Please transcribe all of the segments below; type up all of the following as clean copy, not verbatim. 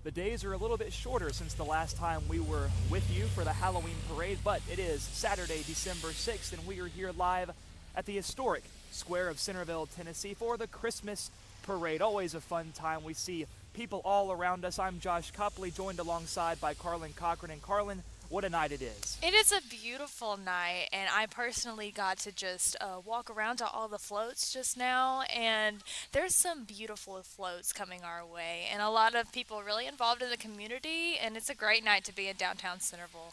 The days are a little bit shorter since the last time we were with you for the Halloween parade, but it is Saturday, December 6th, and we are here live at the historic square of Centerville, Tennessee for the Christmas parade. Always a fun time. We see people all around us. I'm Josh Copley, joined alongside by Carlin Cochran. And Carlin, what a night it is. It is a beautiful night, and I personally got to just walk around to all the floats just now, and there's some beautiful floats coming our way, and a lot of people really involved in the community, and it's a great night to be in downtown Centerville.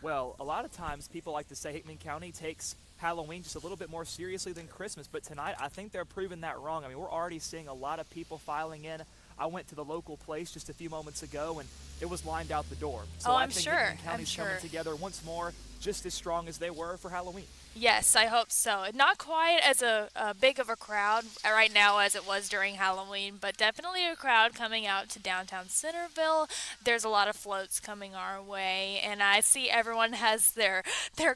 Well, a lot of times people like to say Hickman County takes Halloween just a little bit more seriously than Christmas, but tonight I think they're proving that wrong. I mean, we're already seeing a lot of people filing in. I went to the local place just a few moments ago, and it was lined out the door. So I I'm think sure. Hickman County's coming together once more, just as strong as they were for Halloween. Yes, I hope so. Not quite as a big of a crowd right now as it was during Halloween, but definitely a crowd coming out to downtown Centerville. There's a lot of floats coming our way, and I see everyone has their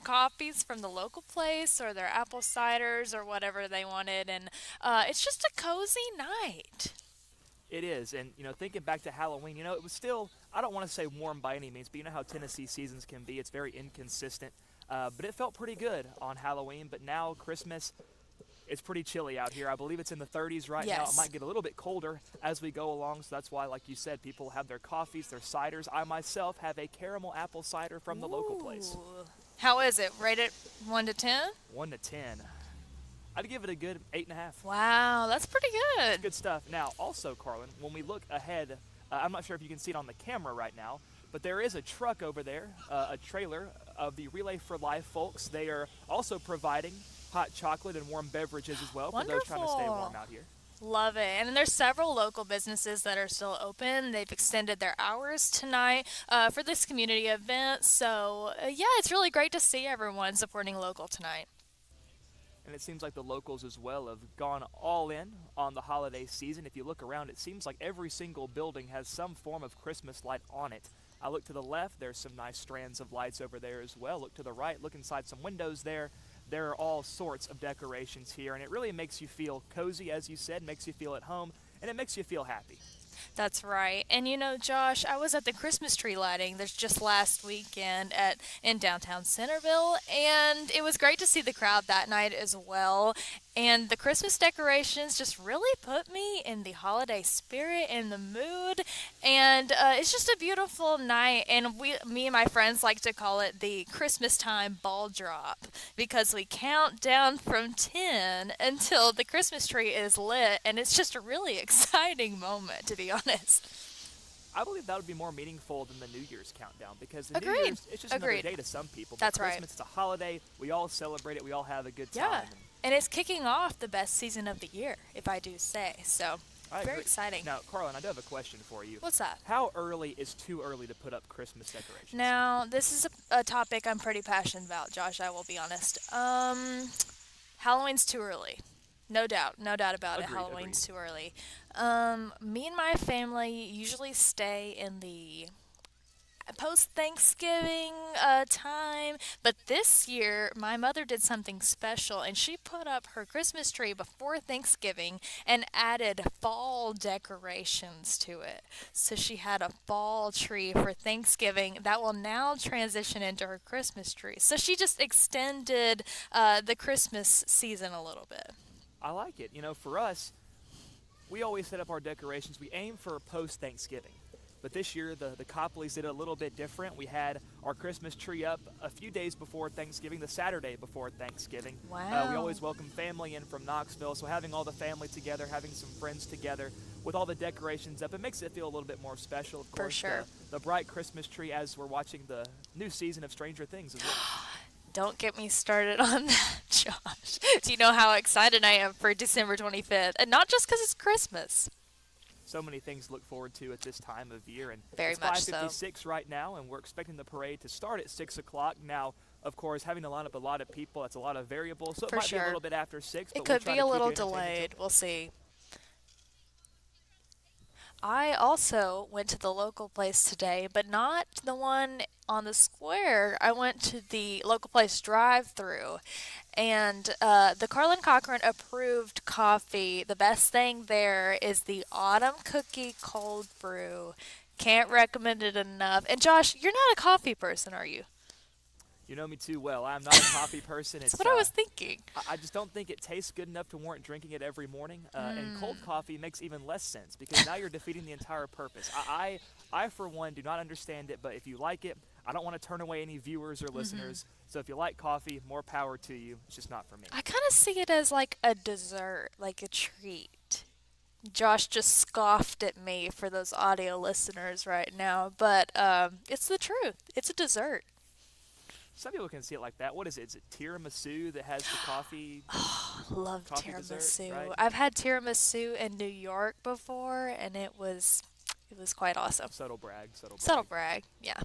coffees from the local place or their apple ciders or whatever they wanted, and it's just a cozy night. It is, and thinking back to Halloween, it was still, I don't want to say warm by any means, but you know how Tennessee seasons can be. It's very inconsistent, but it felt pretty good on Halloween. But now Christmas, it's pretty chilly out here. I believe it's in the 30s right now. It Yes. might get a little bit colder as we go along, so that's why, like you said, people have their coffees, their ciders. I myself have a caramel apple cider from the local place. Ooh. How is it? Rated 1 to 10? 1 to 10. I'd give it a good 8.5. Wow, that's pretty good. Good stuff. Now, also, Carlin, when we look ahead, I'm not sure if you can see it on the camera right now, but there is a truck over there, a trailer of the Relay for Life folks. They are also providing hot chocolate and warm beverages as well for those trying to stay warm Wonderful. out here. Love it. And then there's several local businesses that are still open. They've extended their hours tonight for this community event. So, yeah, it's really great to see everyone supporting local tonight. And it seems like the locals as well have gone all in on the holiday season. If you look around, it seems like every single building has some form of Christmas light on it. I look to the left, there's some nice strands of lights over there as well. Look to the right, look inside some windows there. There are all sorts of decorations here, and it really makes you feel cozy, as you said, makes you feel at home, and it makes you feel happy. That's right. And you know, Josh, I was at the Christmas tree lighting. There's just last weekend at in downtown Centerville, and it was great to see the crowd that night as well. And the Christmas decorations just really put me in the holiday spirit and the mood. And it's just a beautiful night. And me and my friends like to call it the Christmas time ball drop because we count down from 10 until the Christmas tree is lit. And it's just a really exciting moment, to be honest. I believe that would be more meaningful than the New Year's countdown because the New Agreed. Year's, it's just another Agreed. day to some people. But That's right. Christmas, it's a holiday. We all celebrate it. We all have a good Yeah. time. And it's kicking off the best season of the year, if I do say. So, I very agree. exciting. Now, Carlin, I do have a question for you. What's that? How early is too early to put up Christmas decorations? Now, this is a topic I'm pretty passionate about, Josh, I will be honest. Halloween's too early. No doubt about it. Agreed, Halloween's agreed. too early. Me and my family usually stay in the post Thanksgiving time, but this year my mother did something special and she put up her Christmas tree before Thanksgiving and added fall decorations to it. So she had a fall tree for Thanksgiving that will now transition into her Christmas tree. So she just extended the Christmas season a little bit. I like it. For us, we always set up our decorations. We aim for post-Thanksgiving. But this year, the Copleys did it a little bit different. We had our Christmas tree up a few days before Thanksgiving, the Saturday before Thanksgiving. Wow. We always welcome family in from Knoxville, so having all the family together, having some friends together, with all the decorations up, it makes it feel a little bit more special. Of For course, sure. the bright Christmas tree as we're watching the new season of Stranger Things as well. Don't get me started on that, Josh. Do you know how excited I am for December 25th? And not just because it's Christmas. So many things to look forward to at this time of year, and Very it's much so. 5:56 right now, and we're expecting the parade to start at 6 o'clock. Now, of course, having to line up a lot of people, that's a lot of variables, so it For might be a sure. little bit after 6, It but we'll could try be to a keep little you entertained delayed. We'll see. I also went to the local place today, but not the one on the square. I went to the local place drive-through, and the Carlin Cochran approved coffee. The best thing there is the Autumn Cookie Cold Brew. Can't recommend it enough. And Josh, you're not a coffee person, are you? You know me too well. I'm not a coffee person. That's It's what I was thinking. I just don't think it tastes good enough to warrant drinking it every morning. And cold coffee makes even less sense because now you're defeating the entire purpose. I, for one, do not understand it. But if you like it, I don't want to turn away any viewers or listeners. So if you like coffee, more power to you. It's just not for me. I kind of see it as like a dessert, like a treat. Josh just scoffed at me for those audio listeners right now, but it's the truth. It's a dessert. Some people can see it like that. What is it? Is it tiramisu that has the Love coffee dessert, tiramisu. right? I've had tiramisu in New York before, and it was quite awesome. Subtle brag, subtle Subtle brag. brag, yeah.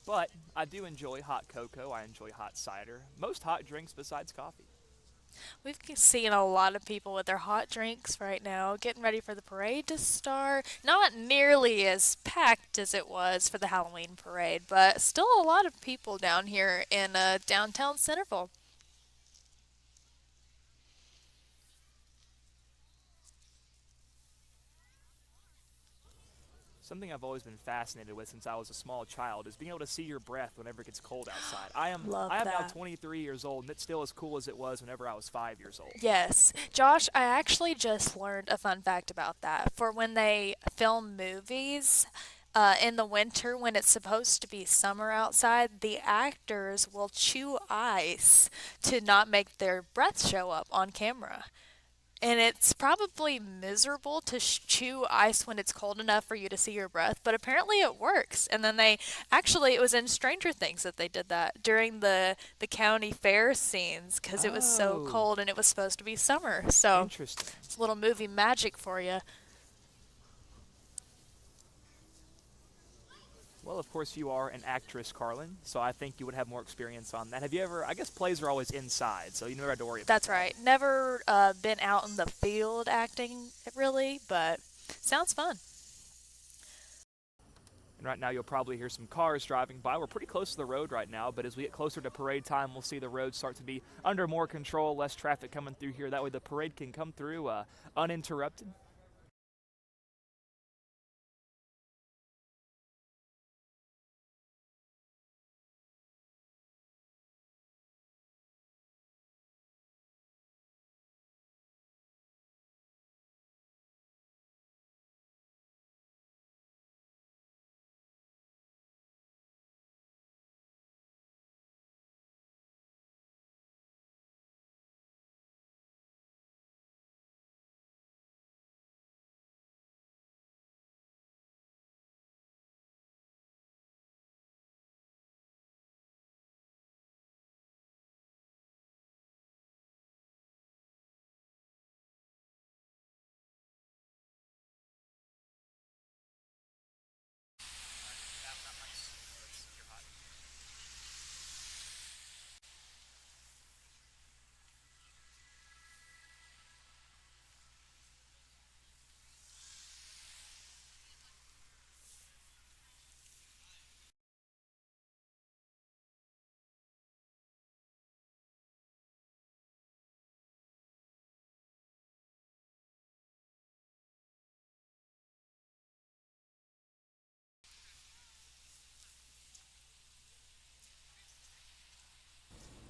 But I do enjoy hot cocoa. I enjoy hot cider. Most hot drinks besides coffee. We've seen a lot of people with their hot drinks right now, getting ready for the parade to start. Not nearly as packed as it was for the Halloween parade, but still a lot of people down here in downtown Centerville. Something I've always been fascinated with since I was a small child is being able to see your breath whenever it gets cold outside. Love I am now that. 23 years old and it's still as cool as it was whenever I was 5 years old. Yes. Josh, I actually just learned a fun fact about that. For when they film movies in the winter when it's supposed to be summer outside, the actors will chew ice to not make their breath show up on camera. And it's probably miserable to chew ice when it's cold enough for you to see your breath, but apparently it works. And then they actually, it was in Stranger Things that they did that during the county fair scenes because it was so Oh, cold and it was supposed to be summer. So interesting. it's a little movie magic for you. Well, of course, you are an actress, Carlin, so I think you would have more experience on that. Have you ever, I guess plays are always inside, so you never had to worry about That's that. right. Never been out in the field acting really, but sounds fun. And right now, you'll probably hear some cars driving by. We're pretty close to the road right now, but as we get closer to parade time, we'll see the roads start to be under more control, less traffic coming through here. That way, the parade can come through uninterrupted.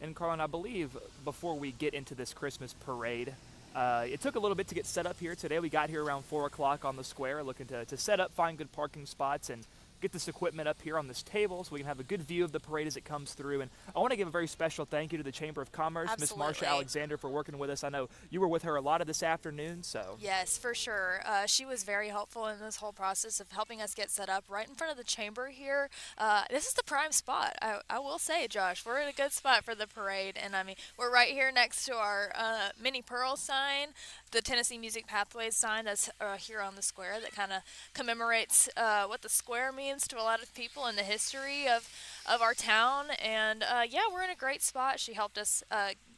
And Carlin, I believe before we get into this Christmas parade, it took a little bit to get set up here today. We got here around 4 o'clock on the square, looking to set up, find good parking spots, and get this equipment up here on this table so we can have a good view of the parade as it comes through. And I want to give a very special thank you to the Chamber of Commerce, Miss Marsha Absolutely. Alexander, for working with us. I know you were with her a lot of this afternoon, so Yes, for sure. She was very helpful in this whole process of helping us get set up right in front of the chamber here. This is the prime spot. I will say, Josh, we're in a good spot for the parade. And I mean, we're right here next to our Mini Pearl sign, the Tennessee Music Pathways sign that's here on the square that kind of commemorates what the square means to a lot of people in the history of our town. And yeah, we're in a great spot. She helped us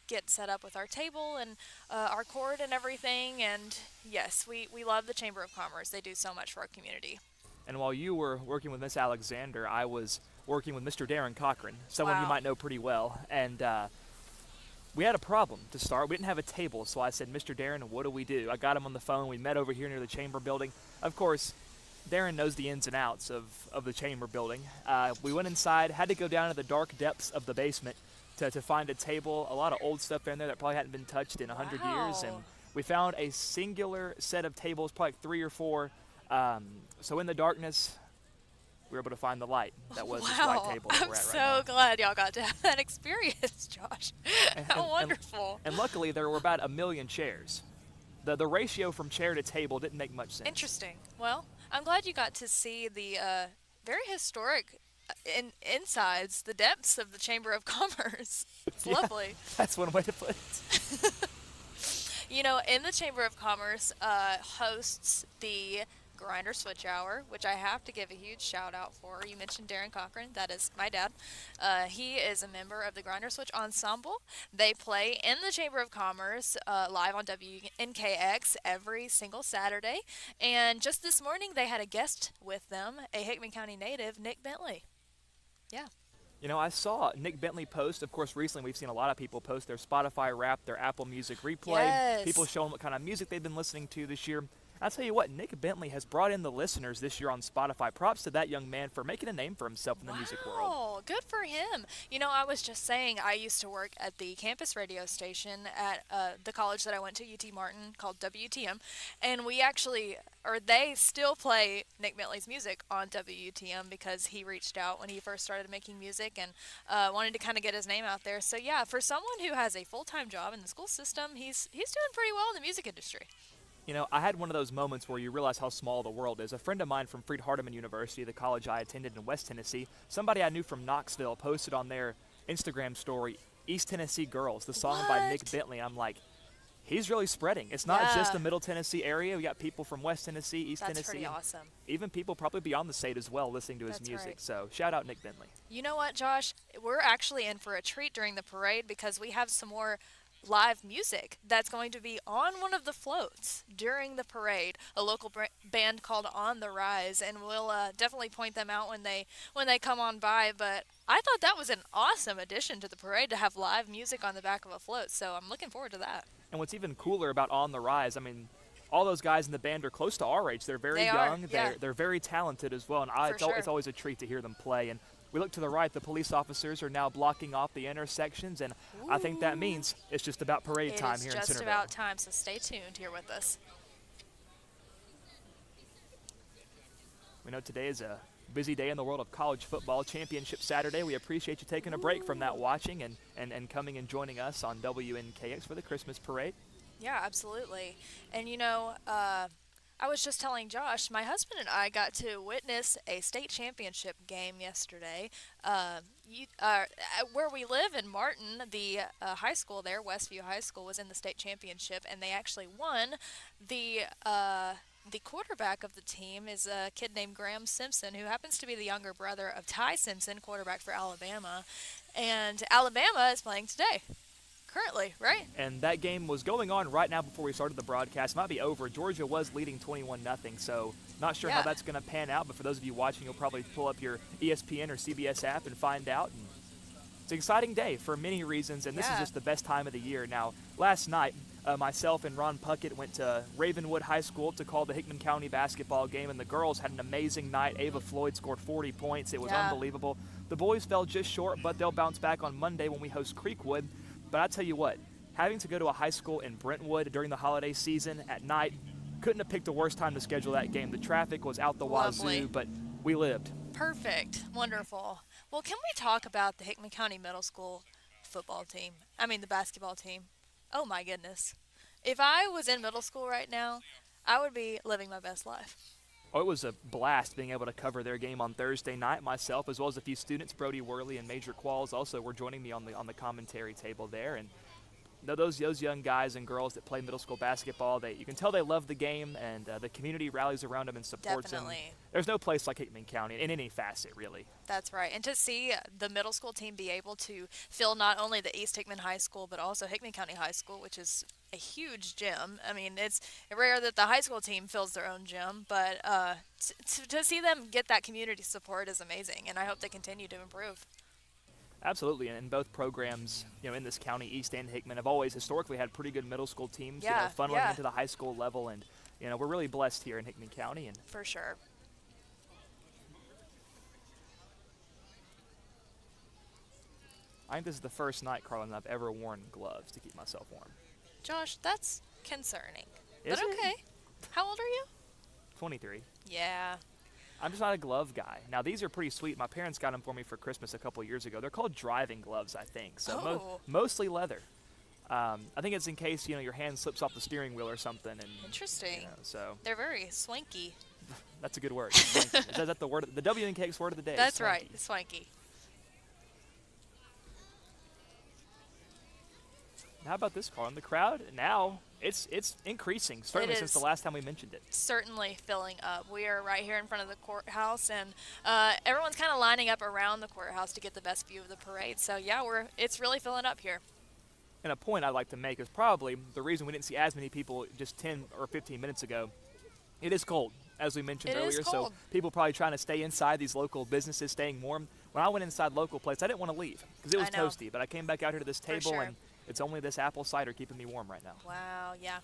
get set up with our table and our court and everything. And yes, we love the Chamber of Commerce. They do so much for our community. And while you were working with Miss Alexander, I was working with Mr. Darren Cochran, someone you Wow. might know pretty well. And we had a problem to start. We didn't have a table, so I said, Mr. Darren, what do we do? I got him on the phone. We met over here near the Chamber building. Of course, Darren knows the ins and outs of the Chamber building. We went inside, had to go down to the dark depths of the basement to find a table. A lot of old stuff in there that probably hadn't been touched in 100 years. And Wow. we found a singular set of tables, probably like 3 or 4. So in the darkness, we were able to find the light that was this white Wow. table that I'm we're at so right now. glad y'all got to have that experience, Josh. And- How and- wonderful. And luckily, there were about 1 million chairs. The ratio from chair to table didn't make much sense. Interesting. Well, I'm glad you got to see the very historic insides, the depths of the Chamber of Commerce. It's Yeah. lovely. That's one way to put it. You know, in the Chamber of Commerce hosts the Grinder Switch Hour, which I have to give a huge shout out for. You mentioned Darren Cochran, that is my dad. He is a member of the Grinder Switch Ensemble. They play in the Chamber of Commerce live on WNKX every single Saturday. And just this morning, they had a guest with them, a Hickman County native, Nick Bentley. Yeah. You know, I saw Nick Bentley post. Of course, recently we've seen a lot of people post their Spotify Wrapped, their Apple Music Replay. Yes. People showing what kind of music they've been listening to this year. I'll tell you what, Nick Bentley has brought in the listeners this year on Spotify. Props to that young man for making a name for himself in the music world. Wow, good for him. You know, I was just saying I used to work at the campus radio station at the college that I went to, UT Martin, called WTM, and we actually, or they still play Nick Bentley's music on WTM because he reached out when he first started making music and wanted to kind of get his name out there. So yeah, for someone who has a full-time job in the school system, he's doing pretty well in the music industry. You know, I had one of those moments where you realize how small the world is. A friend of mine from Freed-Hardeman University, the college I attended in West Tennessee, somebody I knew from Knoxville posted on their Instagram story, East Tennessee Girls, the song by Nick What? Bentley. I'm like, he's really spreading. It's not just Yeah. the Middle Tennessee area. We got people from West Tennessee, East That's Tennessee, pretty and awesome. even people probably beyond the state as well listening to his That's music. right. So shout out Nick Bentley. You know what, Josh? We're actually in for a treat during the parade because we have some more live music that's going to be on one of the floats during the parade. A local band called On the Rise, and we'll definitely point them out when they come on by. But I thought that was an awesome addition to the parade to have live music on the back of a float. So I'm looking forward to that. And what's even cooler about On the Rise, I mean, all those guys in the band are close to our age. They're very They are, young. yeah. They're very talented as well. And For it's sure. always a treat to hear them play. And we look to the right, the police officers are now blocking off the intersections, and I think that means it's just about parade time here in It is Centerville. just about time, so stay tuned here with us. We know today is a busy day in the world of college football, Championship Saturday. We appreciate you taking a break from that watching and coming and joining us on WNKX for the Christmas parade. Yeah, absolutely. And you know, I was just telling Josh, my husband and I got to witness a state championship game yesterday. Where we live in Martin, the high school there, Westview High School, was in the state championship, and they actually won. The quarterback of the team is a kid named Graham Simpson, who happens to be the younger brother of Ty Simpson, quarterback for Alabama. And Alabama is playing today. Currently, right? And that game was going on right now before we started the broadcast. It might be over. Georgia was leading 21-0, so not sure how Yeah. that's going to pan out. But for those of you watching, you'll probably pull up your ESPN or CBS app and find out. And it's an exciting day for many reasons, and this is Yeah. just the best time of the year. Now, last night, myself and Ron Puckett went to Ravenwood High School to call the Hickman County basketball game, and the girls had an amazing night. Ava Floyd scored 40 points. It was Yeah. unbelievable. The boys fell just short, but they'll bounce back on Monday when we host Creekwood. But I tell you what, having to go to a high school in Brentwood during the holiday season at night, couldn't have picked the worst time to schedule that game. The traffic was out the Lovely. wazoo, but we lived. Perfect. Wonderful. Well, can we talk about the Hickman County Middle School football team? I mean, the basketball team. Oh, my goodness. If I was in middle school right now, I would be living my best life. Oh, it was a blast being able to cover their game on Thursday night myself, as well as a few students. Brody Worley and Major Qualls also were joining me on the commentary table there. And those young guys and girls that play middle school basketball, you can tell they love the game, and the community rallies around them and supports them. Definitely. There's no place like Hickman County in any facet, really. That's right. And to see the middle school team be able to fill not only the East Hickman High School, but also Hickman County High School, which is a huge gym. I mean, it's rare that the high school team fills their own gym, but to see them get that community support is amazing, and I hope they continue to improve. Absolutely, and both programs, in this county, East and Hickman, have always historically had pretty good middle school teams, funneling into the high school level, and we're really blessed here in Hickman County. And for sure. I think this is the first night, Carlin, I've ever worn gloves to keep myself warm. Josh, that's concerning. Is but okay. it? How old are you? 23. Yeah. I'm just not a glove guy. Now, these are pretty sweet. My parents got them for me for Christmas a couple years ago. They're called driving gloves, I think. So mostly leather. I think it's in case, your hand slips off the steering wheel or something. And, interesting. So they're very swanky. That's a good word. Is that the word? The WNKX word of the day? That's right. Swanky. How about this, Carlin? The crowd now, it's increasing, certainly since the last time we mentioned it. Certainly filling up. We are right here in front of the courthouse, and everyone's kind of lining up around the courthouse to get the best view of the parade. So, yeah, it's really filling up here. And a point I'd like to make is probably the reason we didn't see as many people just 10 or 15 minutes ago. It is cold, as we mentioned earlier, so people probably trying to stay inside, these local businesses staying warm. When I went inside local place, I didn't want to leave because it was toasty, but I came back out here to this table, and it's only this apple cider keeping me warm right now. Wow, yeah.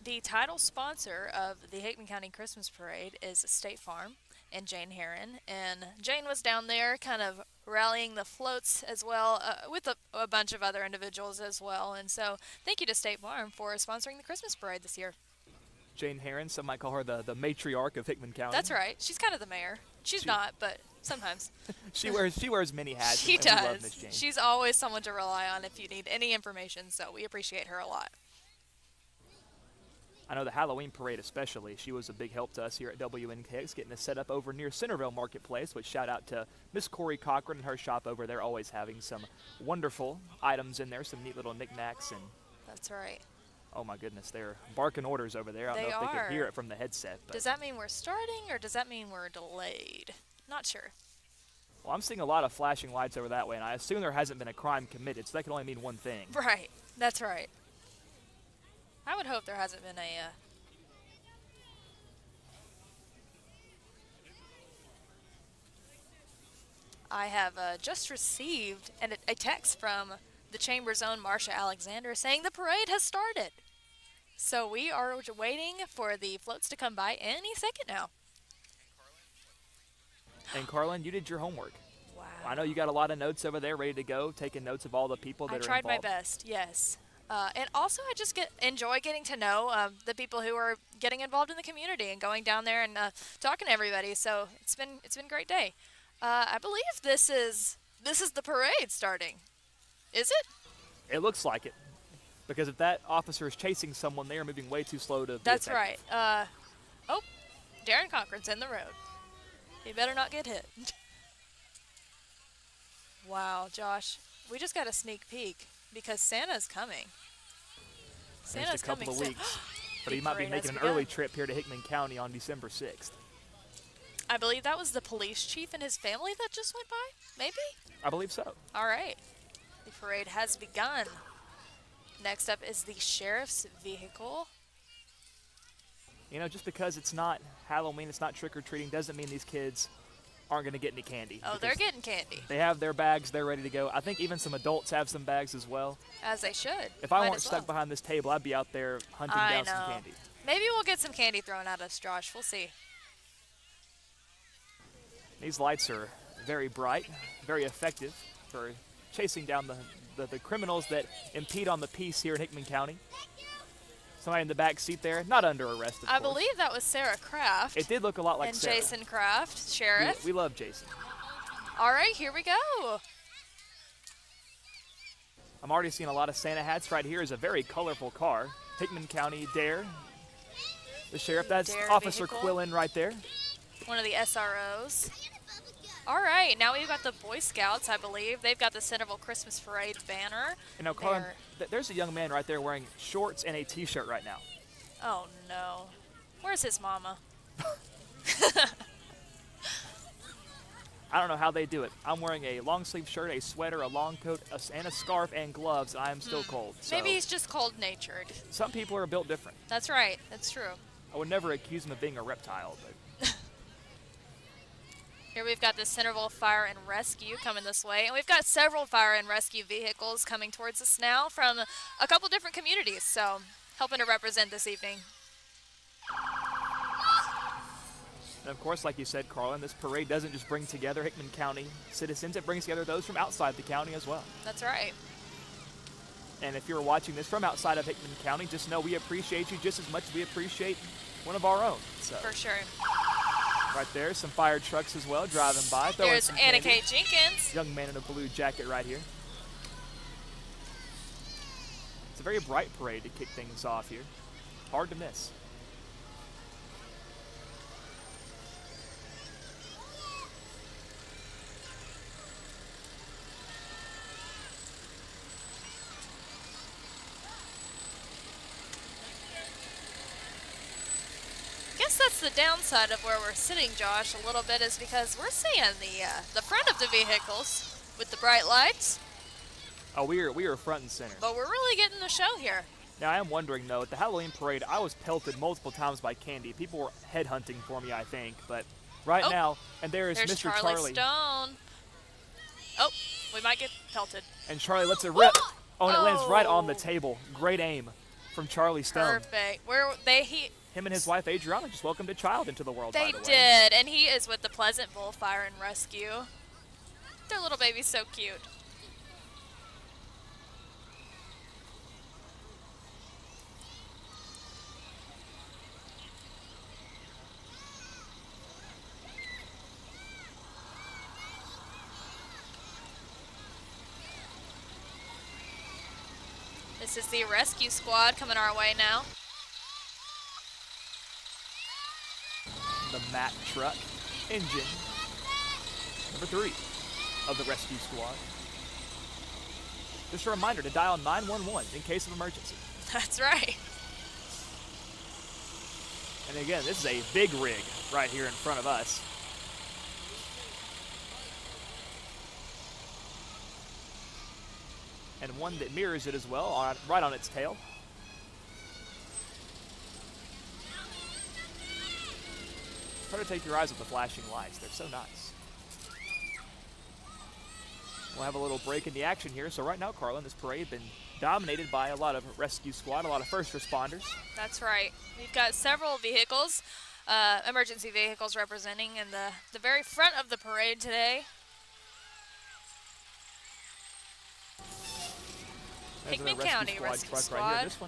The title sponsor of the Hickman County Christmas Parade is State Farm and Jane Herron. And Jane was down there kind of rallying the floats as well, with a bunch of other individuals as well. And so thank you to State Farm for sponsoring the Christmas Parade this year. Jane Herron, some might call her the matriarch of Hickman County. That's right. She's kind of the mayor. She's not, but sometimes. she wears many hats. She and does. We love Miss Jane. She's always someone to rely on if you need any information, so we appreciate her a lot. I know the Halloween parade especially, she was a big help to us here at WNKX, getting us set up over near Centerville Marketplace, which shout out to Miss Corey Cochran and her shop over there, always having some wonderful items in there, some neat little knickknacks. And that's right. Oh my goodness, they're barking orders over there. I don't know if they could hear it from the headset. But does that mean we're starting, or does that mean we're delayed? Not sure. Well, I'm seeing a lot of flashing lights over that way, and I assume there hasn't been a crime committed, so that can only mean one thing. Right, that's right. I would hope there hasn't been a... I have just received a text from the Chamber's own Marsha Alexander saying the parade has started. So we are waiting for the floats to come by any second now. And Carlin, you did your homework. Wow. I know you got a lot of notes over there ready to go, taking notes of all the people that are involved. I tried my best, yes. And also, I just enjoy getting to know the people who are getting involved in the community and going down there and talking to everybody. So it's been a great day. I believe this is the parade starting. Is it? It looks like it, because if that officer is chasing someone, they are moving way too slow to. That's right. Oh, Darren Cochran's in the road. He better not get hit. Wow, Josh, we just got a sneak peek. Because Santa's coming. Santa's just a couple of weeks. But he might be making an early trip here to Hickman County on December 6th. I believe that was the police chief and his family that just went by, maybe? I believe so. All right. The parade has begun. Next up is the sheriff's vehicle. Just because it's not Halloween, it's not trick-or-treating, doesn't mean these kids aren't going to get any candy. Oh, they're getting candy. They have their bags. They're ready to go. I think even some adults have some bags as well. As they should. If I weren't stuck behind this table, I'd be out there hunting down some candy. Maybe we'll get some candy thrown at us, Josh. We'll see. These lights are very bright, very effective for chasing down the criminals that impede on the peace here in Hickman County. Somebody in the back seat there, not under arrest, of course. I believe that was Sarah Kraft. It did look a lot like Sarah. And Jason Kraft, sheriff. We love Jason. All right, here we go. I'm already seeing a lot of Santa hats. Right here is a very colorful car. Hickman County Dare. The sheriff, that's Dare Officer vehicle. Quillen right there. One of the SROs. All right, now we've got the Boy Scouts, I believe. They've got the Centerville Christmas Parade banner. You know, Carlin, there's a young man right there wearing shorts and a T-shirt right now. Oh, no. Where's his mama? I don't know how they do it. I'm wearing a long sleeve shirt, a sweater, a long coat, and a scarf and gloves, and I am still cold. So Maybe he's just cold-natured. some people are built different. That's right. That's true. I would never accuse him of being a reptile, but Here we've got the Centerville Fire and Rescue coming this way, and we've got several fire and rescue vehicles coming towards us now from a couple different communities, so helping to represent this evening. and of course, like you said, Carlin, this parade doesn't just bring together Hickman County citizens, it brings together those from outside the county as well. That's right. And if you're watching this from outside of Hickman County, just know we appreciate you just as much as we appreciate one of our own. So For sure. right there, some fire trucks as well driving by. throwing There's some Anna candy. Kate Jenkins. Young man in a blue jacket right here. It's a very bright parade to kick things off here. Hard to miss. I guess that's the downside of where we're sitting, Josh, a little bit, is because we're seeing the front of the vehicles with the bright lights, Oh, we are front and center. but we're really getting the show here. Now, I am wondering, though, at the Halloween parade, I was pelted multiple times by candy. People were headhunting for me, I think. But right Oh, now, and there's There's Mr. Charlie Stone. Oh, we might get pelted. And Charlie lets it rip. Oh, and it lands right on the Oh. table. Great aim from Charlie Stone. Perfect. Him and his wife, Adriana, just welcomed a child into the world, They by the way. did, and he is with the Pleasantville Fire and Rescue. Their little baby's so cute. This is the rescue squad coming our way now. The Mack truck engine. Number 3 of the rescue squad. Just a reminder to dial 911 in case of emergency. That's right. And again, this is a big rig right here in front of us. And one that mirrors it as well, right on its tail. Try to take your eyes off the flashing lights. They're so nice. We'll have a little break in the action here. So right now, Carlin, this parade has been dominated by a lot of rescue squad, a lot of first responders. That's right. We've got several vehicles, emergency vehicles representing in the very front of the parade today. There's Hickman another County squad Rescue truck Squad. right here.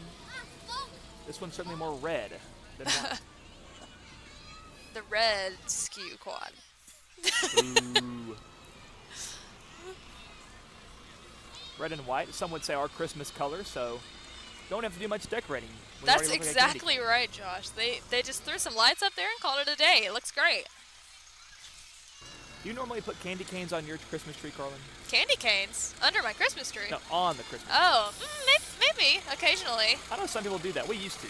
This one's certainly more red than white. The red skew quad. Ooh. Red and white. Some would say our Christmas color, so don't have to do much decorating. We That's already look like a candy exactly cane. right, Josh. They just threw some lights up there and called it a day. It looks great. Do you normally put candy canes on your Christmas tree, Carlin? Candy canes under my Christmas tree. No, on the Christmas tree. Oh, maybe occasionally. I know some people do that. We used to.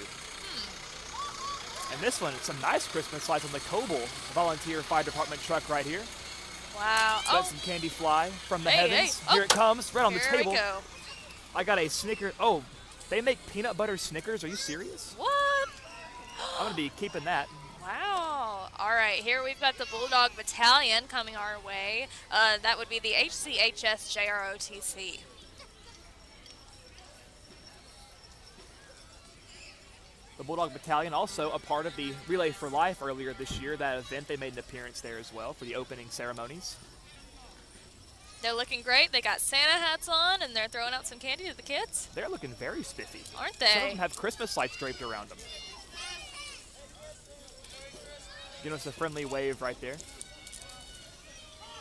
And this one, it's some nice Christmas lights on the Coble Volunteer Fire Department truck right here. Wow. Let some candy fly from the Hey, heavens. hey. Here it comes, right on the Here table. we go. I got a Snicker. Oh, they make peanut butter Snickers. Are you serious? What? I'm going to be keeping that. Wow. All right, here we've got the Bulldog Battalion coming our way. That would be the HCHS JROTC. The Bulldog Battalion also a part of the Relay for Life earlier this year. That event, they made an appearance there as well for the opening ceremonies. They're looking great. They got Santa hats on, and they're throwing out some candy to the kids. They're looking very spiffy. Aren't Some of they? them have Christmas lights draped around them. Giving us a friendly wave right there.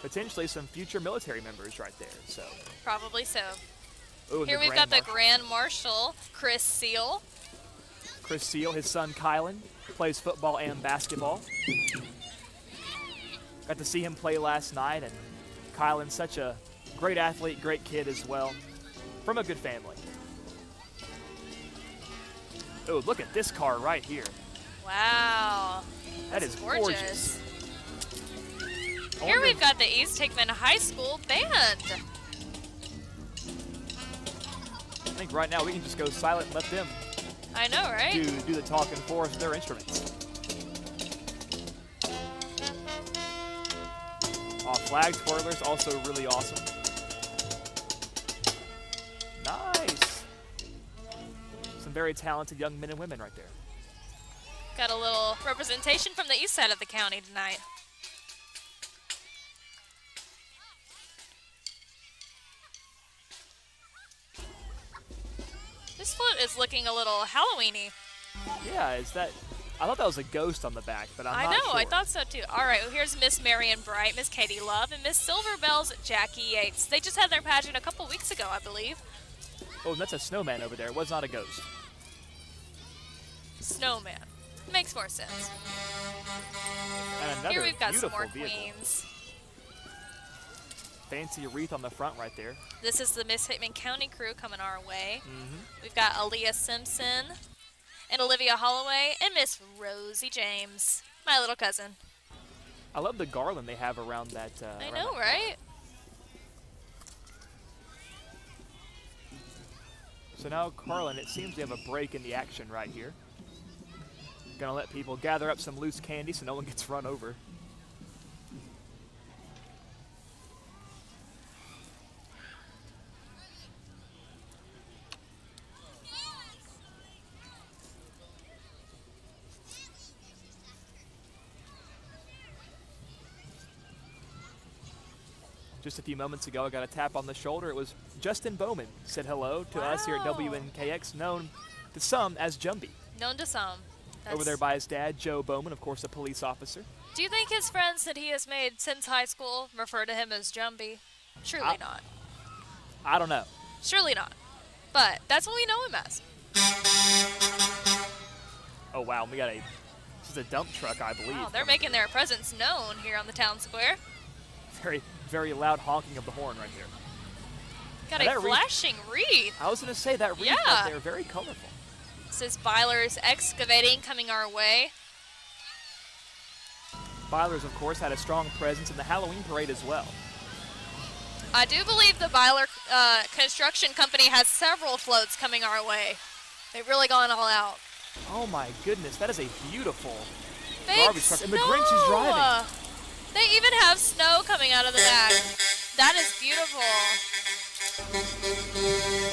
Potentially some future military members right there. So Probably so. Ooh, Here we've got the Grand Marshal, Chris Seal. Chris Seal, his son Kylan, plays football and basketball. Got to see him play last night, and Kylan's such a great athlete, great kid as well, from a good family. Oh, look at this car right here. Wow. That is gorgeous. Here we've got the East Hickman High School band. I think right now we can just go silent and let them I know, right? do the talking for us with their instruments. Flag twirlers, also really awesome. Nice. Some very talented young men and women right there. Got a little representation from the east side of the county tonight. This float is looking a little Halloween-y. Yeah, is that... I thought that was a ghost on the back, but I'm not sure. I know, I thought so too. All right, well, here's Miss Marion Bright, Miss Katie Love, and Miss Silverbell's Jackie Yates. They just had their pageant a couple weeks ago, I believe. Oh, that's a snowman over there. It was not a ghost. Snowman. Makes more sense. And another Here we've got some beautiful more vehicle. queens. Fancy wreath on the front right there. This is the Miss Hickman County crew coming our way. Mm-hmm. We've got Aaliyah Simpson and Olivia Holloway and Miss Rosie James, my little cousin. I love the garland they have around that. I know, right? So now, Carlin, it seems we have a break in the action right here. Gonna let people gather up some loose candy so no one gets run over. Just a few moments ago, I got a tap on the shoulder. It was Justin Bowman said hello to us here at WNKX, known to some as Jumbie. Known to some. Over there by his dad, Joe Bowman, of course, a police officer. Do you think his friends that he has made since high school refer to him as Jumbie? Surely not. I don't know. Surely not. But that's what we know him as. Oh, wow. We got this is a dump truck, I believe. Wow, they're making their presence known here on the town square. Very, very loud honking of the horn right there. Got a flashing wreath. I was going to say that wreath right there, very colorful. This is Byler's Excavating coming our way. Byler's, of course, had a strong presence in the Halloween parade as well. I do believe the Byler Construction Company has several floats coming our way. They've really gone all out. Oh my goodness, that is a beautiful Fake garbage truck. And the snow. Grinch is driving. They even have snow coming out of the back. That is beautiful.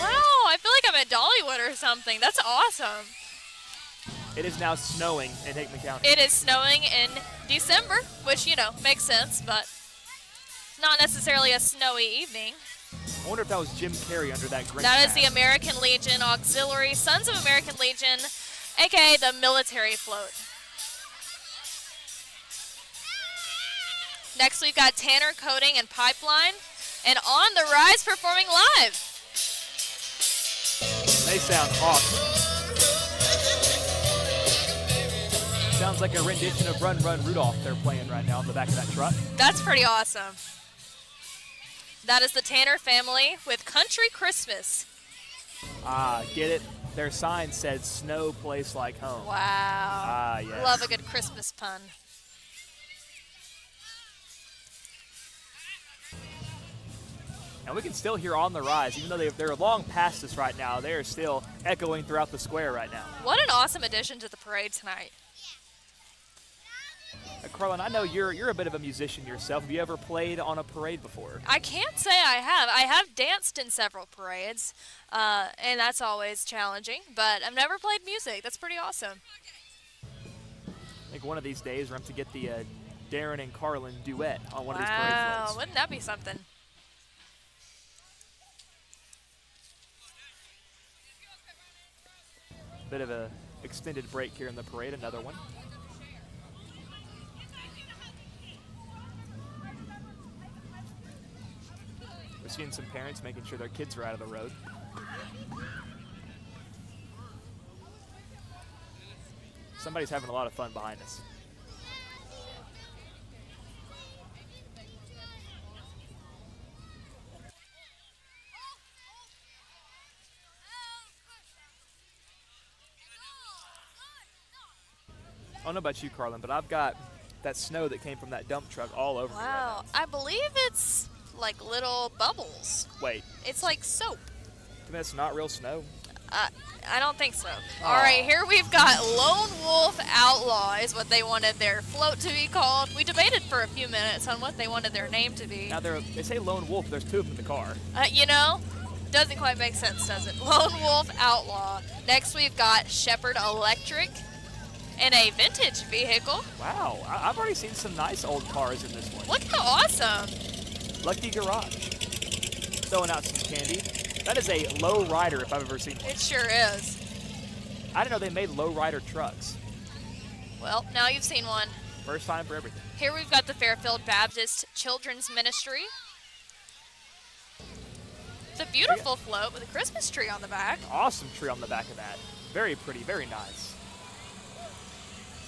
Wow, I feel like I'm at Dollywood or something. That's awesome. It is now snowing in Hickman County. It is snowing in December, which, you know, makes sense, but not necessarily a snowy evening. I wonder if that was Jim Carrey under that Grinch That is mask. the American Legion Auxiliary Sons of American Legion, a.k.a. the military float. Next, we've got Tanner Coating and Pipeline, and On the Rise performing live. They sound awesome. Sounds like a rendition of Run, Run, Rudolph they're playing right now on the back of that truck. That's pretty awesome. That is the Tanner family with Country Christmas. Get it? Their sign said Snow Place Like Home. Wow. Yes. Love a good Christmas pun. And we can still hear On the Rise, even though they're long past us right now. They are still echoing throughout the square right now. What an awesome addition to the parade tonight. Carlin, I know you're a bit of a musician yourself. Have you ever played on a parade before? I can't say I have. I have danced in several parades, and that's always challenging, but I've never played music. That's pretty awesome. I think one of these days we're going to get the Darren and Carlin duet on one of these parade Wow, floats. wouldn't that be something? Bit of a extended break here in the parade, another one. We're seeing some parents making sure their kids are out of the road. Somebody's having a lot of fun behind us. I don't know about you, Carlin, but I've got that snow that came from that dump truck all over me right Wow. now. I believe it's like little bubbles. Wait, It's like soap. that's not real snow? I don't think so. All right, here we've got Lone Wolf Outlaw is what they wanted their float to be called. We debated for a few minutes on what they wanted their name to be. Now, they say Lone Wolf, there's two of them in the car. You know, doesn't quite make sense, does it? Lone Wolf Outlaw. Next we've got Shepherd Electric in a vintage vehicle. Wow, I've already seen some nice old cars in this one. Look how awesome. Lucky Garage. Throwing out some candy. That is a low rider if I've ever seen one. It sure is. I didn't know they made low rider trucks. Well, now you've seen one. First time for everything. Here we've got the Fairfield Baptist Children's Ministry. It's a beautiful float with a Christmas tree on the back. Awesome tree on the back of that. Very pretty, very nice.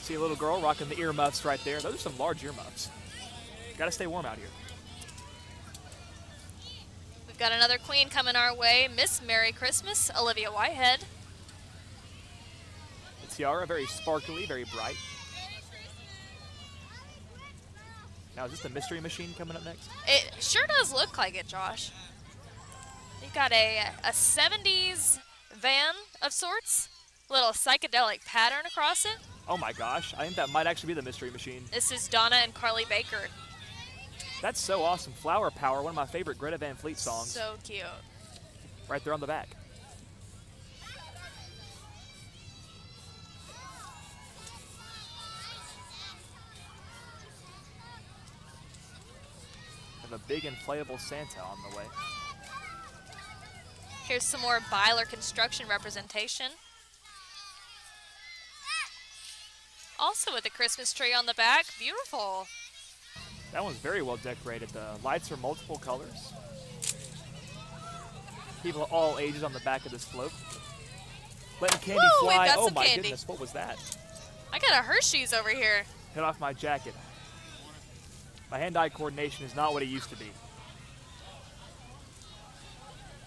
See a little girl rocking the earmuffs right there. Those are some large earmuffs. Gotta stay warm out here. We've got another queen coming our way, Miss Merry Christmas, Olivia Whitehead. The tiara, very sparkly, very bright. Now, is this the Mystery Machine coming up next? It sure does look like it, Josh. You've got a 70s van of sorts, little psychedelic pattern across it. Oh my gosh, I think that might actually be the Mystery Machine. This is Donna and Carly Baker. That's so awesome. Flower Power, one of my favorite Greta Van Fleet songs. So cute. Right there on the back. Have a big inflatable Santa on the way. Here's some more Byler construction representation. Also with a Christmas tree on the back. Beautiful. That one's very well decorated. The lights are multiple colors. People of all ages on the back of this float. Letting candy Woo, we've fly. got Oh some my candy. goodness, what was that? I got a Hershey's over here. Hit off my jacket. My hand-eye coordination is not what it used to be.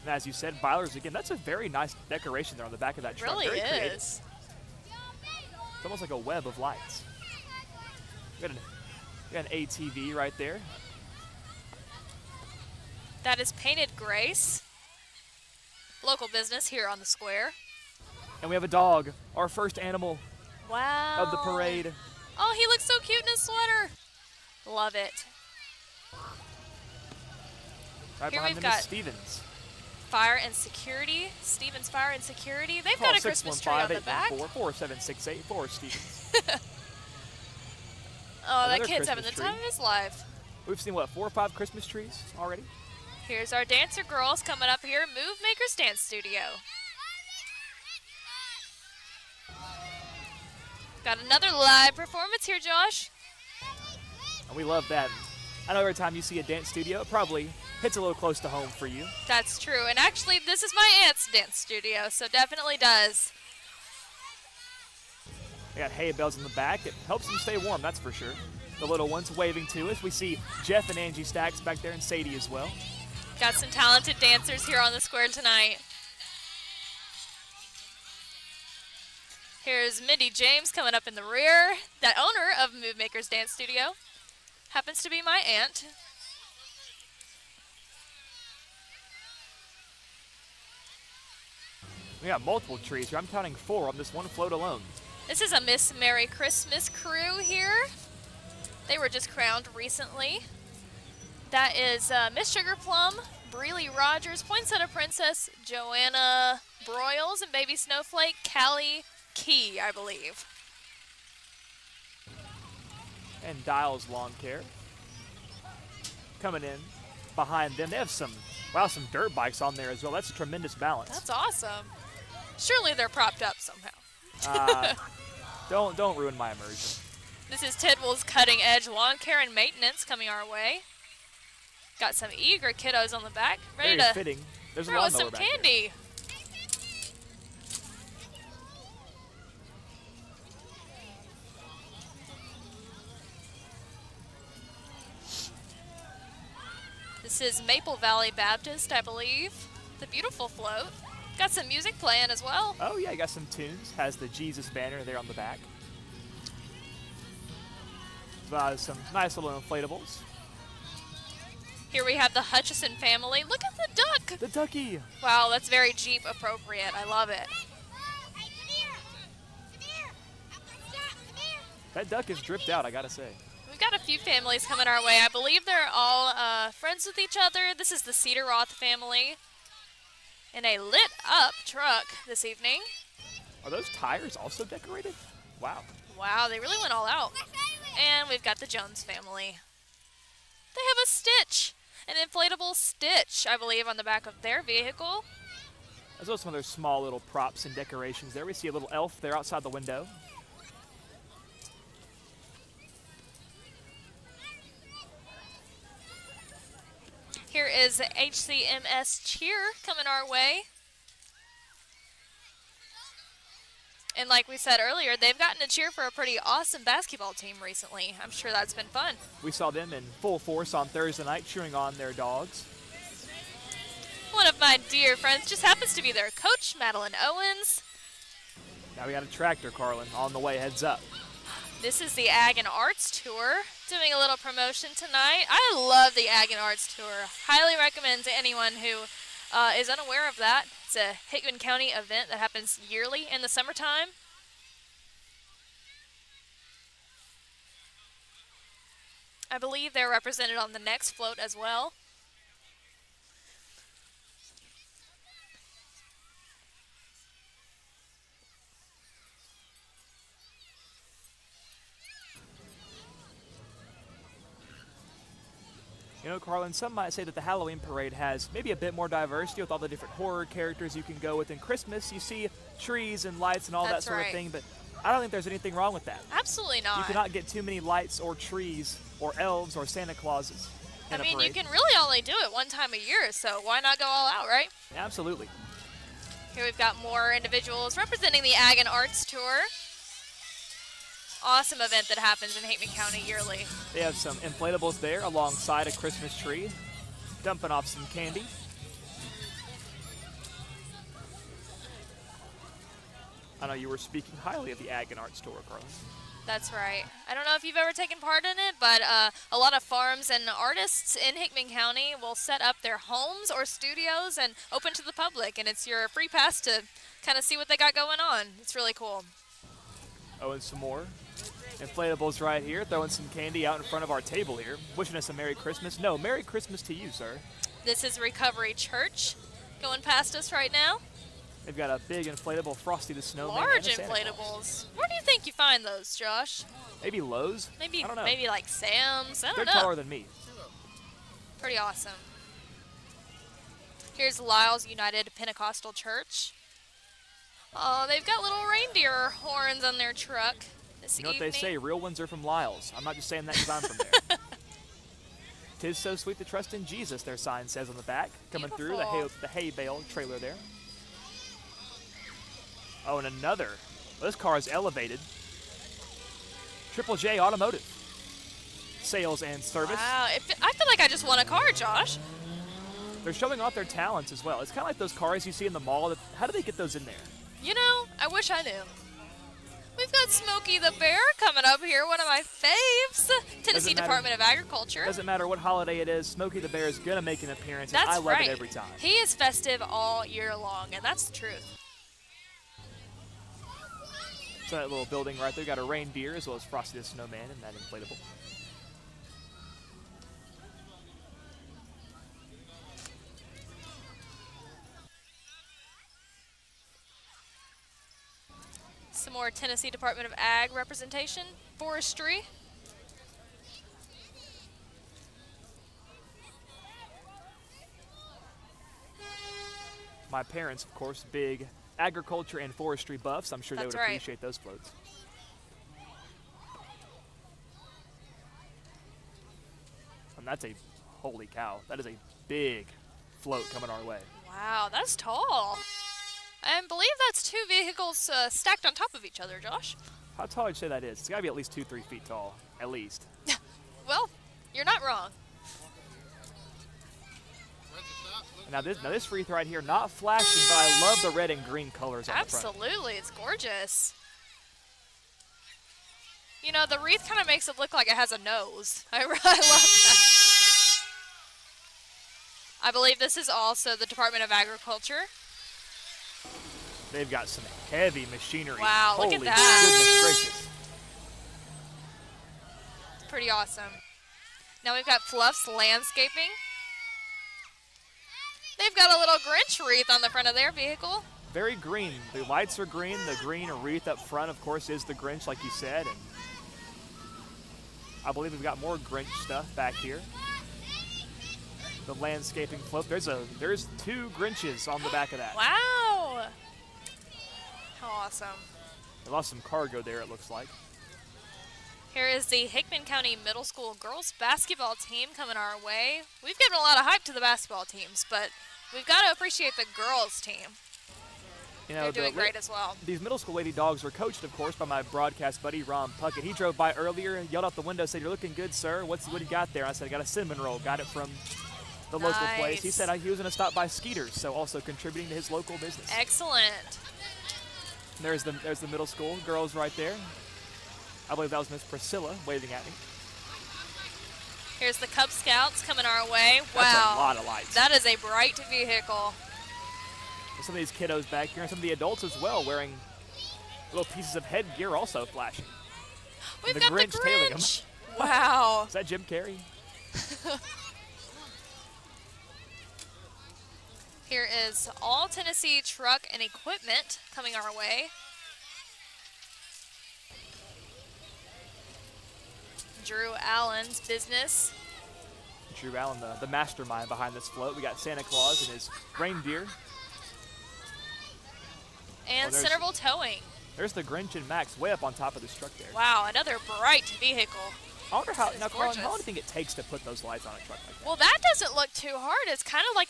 And as you said, Byler's again, that's a very nice decoration there on the back of that truck. Really very creative. is. It's almost like a web of lights. We got an ATV right there. That is Painted Grace. Local business here on the square. And we have a dog, our first animal Wow. of the parade. Oh, he looks so cute in his sweater. Love it. Right Here behind we've them is got- Stevens. Fire and Security. Stevens Fire and Security. They've got a Christmas tree on the back. 615-814-4768 Stevens. Oh, that Another kid's having the Christmas time tree. of his life. We've seen, what, 4 or 5 Christmas trees already? Here's our dancer girls coming up here. Move Makers Dance Studio. Got another live performance here, Josh. And we love that. I know every time you see a dance studio, it probably hits a little close to home for you. That's true. And actually, this is my aunt's dance studio, so definitely does. We got hay bales in the back. It helps them stay warm, that's for sure. The little ones waving to us. We see Jeff and Angie Stacks back there and Sadie as well. Got some talented dancers here on the square tonight. Here's Mindy James coming up in the rear. That owner of Move Makers Dance Studio happens to be my aunt. We got multiple trees here. I'm counting 4 on this one float alone. This is a Miss Merry Christmas crew here. They were just crowned recently. That is Miss Sugar Plum, Breely Rogers, Poinsettia Princess, Joanna Broyles, and Baby Snowflake, Callie Key, I believe. And Dials Lawn Care. Coming in behind them. They have some dirt bikes on there as well. That's a tremendous balance. That's awesome. Surely they're propped up somehow. Don't ruin my immersion. This is Tidwell's Cutting Edge Lawn Care and Maintenance coming our way. Got some eager kiddos on the back, ready Very to fitting. There's a throw us lawnmower some back candy. This is Maple Valley Baptist, I believe. The beautiful float. Got some music playing as well. Oh yeah, got some tunes. Has the Jesus banner there on the back. As well as some nice little inflatables. Here we have the Hutchison family. Look at the duck. The ducky. Wow, that's very Jeep appropriate. I love it. That duck is dripped out, I gotta say. We've got a few families coming our way. I believe they're all friends with each other. This is the Cedar Roth family in a lit up truck this evening. Are those tires also decorated? Wow. Wow, they really went all out. And we've got the Jones family. They have a Stitch, an inflatable Stitch, I believe, on the back of their vehicle. As well as some other small little props and decorations there. We see a little elf there outside the window. Here is HCMS Cheer coming our way. And like we said earlier, they've gotten to cheer for a pretty awesome basketball team recently. I'm sure that's been fun. We saw them in full force on Thursday night cheering on their dogs. One of my dear friends just happens to be their coach, Madeline Owens. Now we got a tractor, Carlin, on the way, heads up. This is the Ag and Arts Tour, doing a little promotion tonight. I love the Ag and Arts Tour. Highly recommend to anyone who is unaware of that. It's a Hickman County event that happens yearly in the summertime. I believe they're represented on the next float as well. You know, Carlin, some might say that the Halloween parade has maybe a bit more diversity with all the different horror characters you can go with. In Christmas, you see trees and lights and all that sort of thing, but I don't think there's anything wrong with that. Absolutely not. You cannot get too many lights or trees or elves or Santa Clauses in a parade. You can really only do it one time a year, so why not go all out, right? Absolutely. Here we've got more individuals representing the Ag and Arts Tour. Awesome event that happens in Hickman County yearly. They have some inflatables there alongside a Christmas tree, dumping off some candy. I know you were speaking highly of the Ag and Arts Tour, Carlin. That's right. I don't know if you've ever taken part in it, but a lot of farms and artists in Hickman County will set up their homes or studios and open to the public, and it's your free pass to kind of see what they got going on. It's really cool. Oh, and some more inflatables right here, throwing some candy out in front of our table here, wishing us a Merry Christmas. No, Merry Christmas to you, sir. This is Recovery Church going past us right now. They've got a big inflatable Frosty the Snowman. Large and a Santa inflatables. Claus. Where do you think you find those, Josh? Maybe Lowe's? Maybe I don't know. Maybe like Sam's. I don't They're know. taller than me. Pretty awesome. Here's Lyle's United Pentecostal Church. Oh, they've got little reindeer horns on their truck this You know evening. what they say, real ones are from Lyle's. I'm not just saying that because I'm from there. 'Tis so sweet to trust in Jesus, their sign says on the back. Coming through the hay bale trailer there. Oh, and another. Well, this car is elevated. Triple J Automotive. Sales and service. Wow, I feel like I just won a car, Josh. They're showing off their talents as well. It's kind of like those cars you see in the mall. How do they get those in there? You know, I wish I knew. We've got Smokey the Bear coming up here, one of my faves. Tennessee Department of Agriculture. Doesn't matter what holiday it is, Smokey the Bear is going to make an appearance, That's and I love right. it every time. He is festive all year long, and that's the truth. So that little building right there got a reindeer as well as Frosty the Snowman and that inflatable. Some more Tennessee Department of Ag representation. Forestry. My parents, of course, big agriculture and forestry buffs. I'm sure they would appreciate those floats. And that's a, holy cow, that is a big float coming our way. Wow, that's tall. I believe that's two vehicles stacked on top of each other, Josh. How tall would you say that is? It's got to be at least 2-3 feet tall, at least. Well, you're not wrong. Now this wreath right here, not flashing, but I love the red and green colors on the front. Absolutely, it's gorgeous. You know, the wreath kind of makes it look like it has a nose. I love that. I believe this is also the Department of Agriculture. They've got some heavy machinery. Wow, Holy look at that. Goodness gracious. It's pretty awesome. Now we've got Fluff's Landscaping. They've got a little Grinch wreath on the front of their vehicle. Very green. The lights are green. The green wreath up front, of course, is the Grinch, like you said. And I believe we've got more Grinch stuff back here. The landscaping float. There's 2 Grinches on the back of that. Wow. How awesome. They lost some cargo there, it looks like. Here is the Hickman County Middle School girls basketball team coming our way. We've given a lot of hype to the basketball teams, but we've got to appreciate the girls team. You know, they're doing great as well. These middle school Lady Dogs were coached, of course, by my broadcast buddy, Ron Puckett. He drove by earlier, yelled out the window, said, "You're looking good, sir. What do you got there?" I said, "I got a cinnamon roll. Got it from the local place." He said he was going to stop by Skeeter's, so also contributing to his local business. Excellent. There's the middle school girls right there. I believe that was Miss Priscilla waving at me. Here's the Cub Scouts coming our way. Wow. That's a lot of lights. That is a bright vehicle. Some of these kiddos back here and some of the adults as well wearing little pieces of headgear also flashing. We've the got Grinch the tailing him. Grinch. Wow. Is that Jim Carrey? Here is All Tennessee Truck and Equipment coming our way. Drew Allen's business. Drew Allen, the mastermind behind this float. We got Santa Claus and his reindeer. And Centerville Towing. There's the Grinch and Max way up on top of this truck there. Wow, another bright vehicle. I wonder how do you think it takes to put those lights on a truck like that? Well, that doesn't look too hard. It's kind of like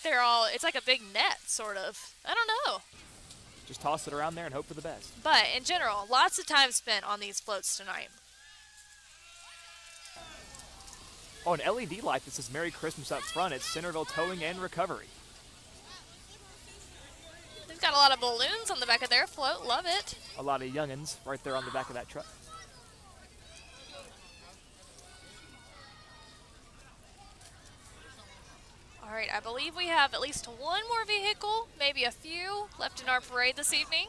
it's like a big net, sort of. I don't know. Just toss it around there and hope for the best. But in general, lots of time spent on these floats tonight. Oh, an LED light that says Merry Christmas up front. It's Centerville Towing and Recovery. They've got a lot of balloons on the back of their float. Love it. A lot of youngins right there on the back of that truck. All right, I believe we have at least one more vehicle, maybe a few, left in our parade this evening.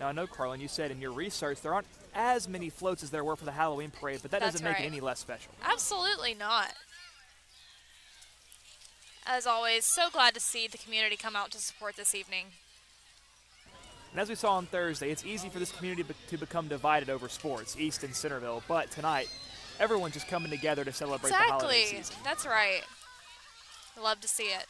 Now, I know, Carlin, you said in your research there aren't as many floats as there were for the Halloween parade, but that doesn't make it any less special. Absolutely not. As always, so glad to see the community come out to support this evening. And as we saw on Thursday, it's easy for this community to become divided over sports, East and Centerville, but tonight, everyone's just coming together to celebrate the holiday season. That's right. I love to see it.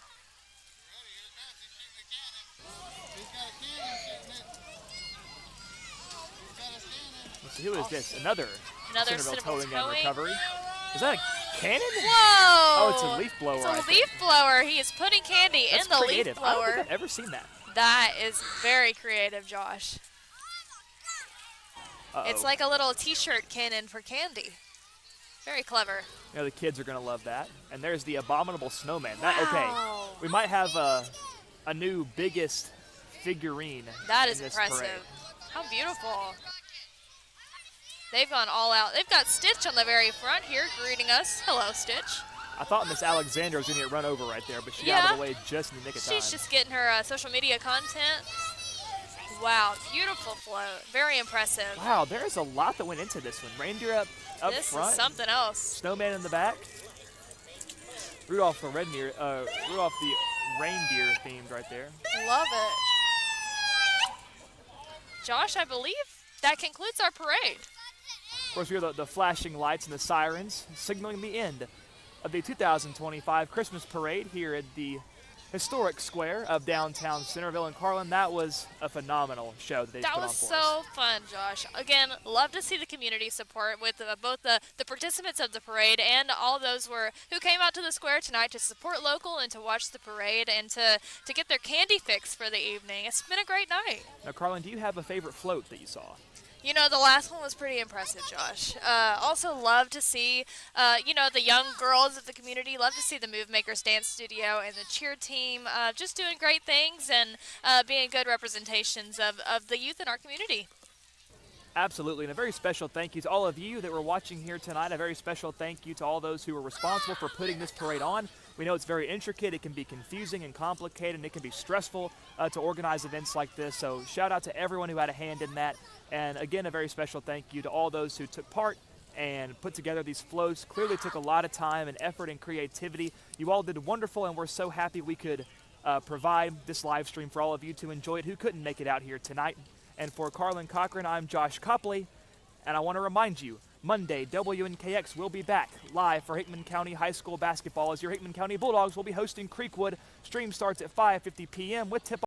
Let's see, who is this? Another Centerville Towing and Recovery. Is that a cannon? Whoa! Oh, it's a leaf blower. It's a leaf blower. He is putting candy in the creative. leaf blower. I don't think I've ever seen that. That is very creative, Josh. It's like a little t-shirt cannon for candy. Very clever. You know, the kids are going to love that. And there's the abominable snowman. Wow. Okay, we might have a new biggest figurine. That is in this impressive. parade. How beautiful. They've gone all out. They've got Stitch on the very front here greeting us. Hello, Stitch. I thought Miss Alexandra was going to get run over right there, but she got out of the way just in the nick of time. She's just getting her social media content. Wow, beautiful float. Very impressive. Wow, there's a lot that went into this one. Reindeer up front. This is something else. Snowman in the back. Rudolph the reindeer themed right there. Love it. Josh, I believe that concludes our parade. Of course, we hear the flashing lights and the sirens signaling the end of the 2025 Christmas parade here at the historic square of downtown Centerville. And Carlin, that was a phenomenal show that they put on for us. That was so fun, Josh. Again, love to see the community support with both the participants of the parade and all those who came out to the square tonight to support local and to watch the parade and to get their candy fix for the evening. It's been a great night. Now, Carlin, do you have a favorite float that you saw? You know, the last one was pretty impressive, Josh. Also, love to see, the young girls of the community. Love to see the Move Makers Dance Studio and the cheer team just doing great things and being good representations of the youth in our community. Absolutely, and a very special thank you to all of you that were watching here tonight. A very special thank you to all those who were responsible for putting this parade on. We know it's very intricate, it can be confusing and complicated, and it can be stressful to organize events like this. So shout out to everyone who had a hand in that. And again, a very special thank you to all those who took part and put together these floats. Clearly took a lot of time and effort and creativity. You all did wonderful, and we're so happy we could provide this live stream for all of you to enjoy it who couldn't make it out here tonight. And for Carlin Cochran, I'm Josh Copley, and I want to remind you, Monday, WNKX will be back live for Hickman County High School basketball as your Hickman County Bulldogs will be hosting Creekwood. Stream starts at 5:50 p.m. with tip